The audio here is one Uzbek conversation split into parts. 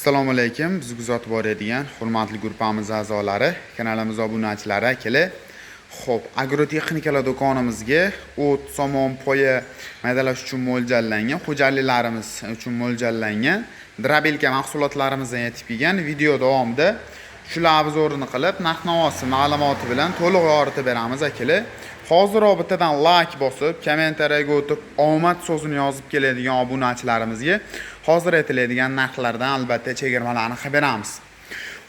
Assalomu alaykum. Biz kuzatib boradigan hurmatli guruhimiz a'zolari, kanalimiz obunachilari akalar. Xo'p, agrotexnikalar do'konimizga o't, somon, poya maydalash uchun mo'ljallangan, xo'jaliklarimiz uchun mo'ljallangan drabelka mahsulotlarimizdan yetib kelgan video davomida shular obzorini qilib, narx-navosi ma'lumoti bilan to'liq yoritib beramiz akalar. Hozir bittadan like bosib, kommentariyaga o'tib, omad so'zini yozib keladigan obunachilarimizga hozir aytiladigan narxlardan albatta chegirmalarni qilib beramiz.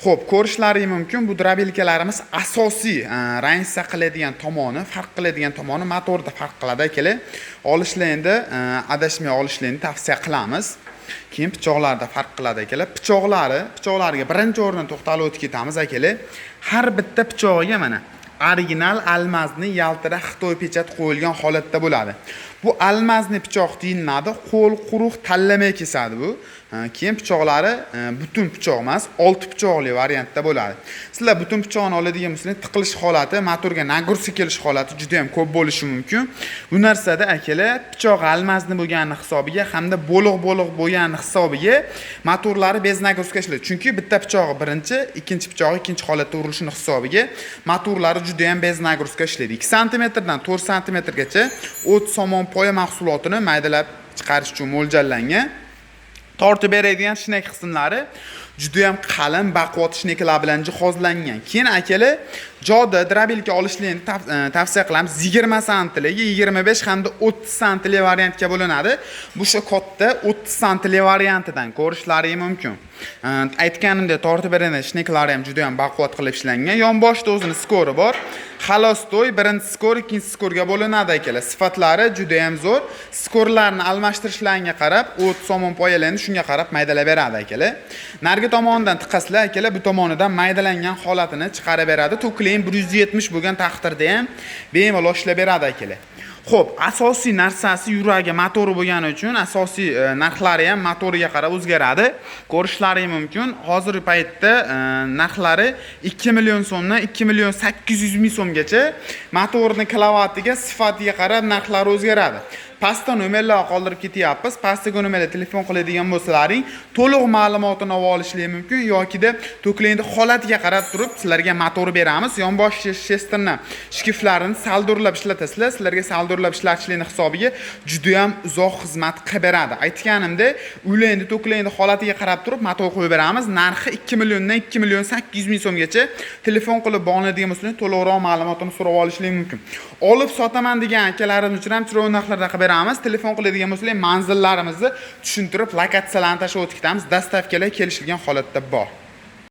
Xo'p, ko'rishlaringiz mumkin, bu drabelkalarimiz asosiy rangsa qiladigan tomoni, farq qiladigan tomoni motorda farq qiladi akalar. Olishlarni adashmay olishlarni tavsiya qilamiz. Keyin pichoqlarda farq qiladi akalar. Pichoqlarga birinchi o'rinda to'xtalib o'tib ketamiz akalar. Har bitta pichog'iga mana original almazni yaltira Xitoy pechat qo'yilgan holatda bo'ladi. Bu almazni pichoq deyiladi, qo'l quruq tanlamay kesadi bu. Keyin pichoqlari butun pichoq emas, 6 pichoqli variantda bo'ladi. Sizlar butun pichoqni oladigan bo'lsangiz, tiqilish holati, motorga nagruzi kelish holati juda ham ko'p bo'lishi mumkin. Bu narsada akalar pichoq almazni bo'lgani hisobiga hamda bo'liq bo'lgani hisobiga motorlari bez nagruzga ishlaydi. Chunki bitta pichog'i birinchi, ikkinchi pichog'i ikkinchi holatda urilishini hisobiga motorlari juda ham bez nagruzga ishlaydi. 2 sm dan 4 sm gacha o't, somon, poya mahsulotini maydalab chiqarish uchun mo'ljallangan. Tortib beradigan shnek qismlari juda ham qalin, baquvvat shneklar bilan jihozlangan. Keyin akalar joda drabelka olishlarni tavsiya qilamiz. 20 santlik, 25 hamda 30 santlik variantga bo'linadi. Bu shu katta 30 santlik variantidan ko'rishlaringiz mumkin. Aytganimdek, tortib beradigan shneklari ham juda ham baquvvat qilib ishlangan. Yonboshda o'zini skori bor. Xalostoy birinchi skor, ikkinchi skorga bo'linadi akalar. Sifatlari juda ham zo'r. Skorlarni almashtirishlariga qarab, o't, somon, poyalarni shunga qarab maydalab beradi akalar. Nargi tomonidan tiqasizlar akalar, bu tomonidan maydalangan holatini chiqarib beradi. To'klang 170 bo'lgan taqdirda ham bemalol ishlab beradi akalar. Xo'p, asosiy narsasi yuragi motori bo'lgani uchun asosiy narxlari ham motoriga qarab o'zgaradi. Ko'rishlaringiz mumkin. Hozirgi paytda narxlari 2 million so'mdan 2 million 800 ming so'mgacha motorning kilovatiga, sifatiga qarab narxlari o'zgaradi. Pastda nomerlar qoldirib ketyapmiz. Pastdagi nomerga telefon qiladigan bo'lsalaring, to'liq ma'lumotini olishingiz mumkin yokida to'klangni holatiga qarab turib sizlarga motor beramiz. Yonbosh shesterni shkiflarini saldurlab ishlatasizlar. Sizlarga saldurlab ishlatishlarning hisobiga juda ham uzoq xizmat qilib beradi. Aytganimdek, uylangni to'klangni holatiga qarab turib motor qo'yib beramiz. Narxi 2 milliondan 2 million 800 ming so'mgacha telefon qilib bog'lanadigan bo'lsangiz, to'liqroq ma'lumotini so'rab olishingiz mumkin. Olib sotaman degan akalarimiz uchun ham chiroyli narxlarda qilib telefon qiladigan bo'lsangiz manzillarimizni tushuntirib, lokatsiyalarni tashlab o'tib ketamiz. Dastavkalar kelishilgan holatda bor.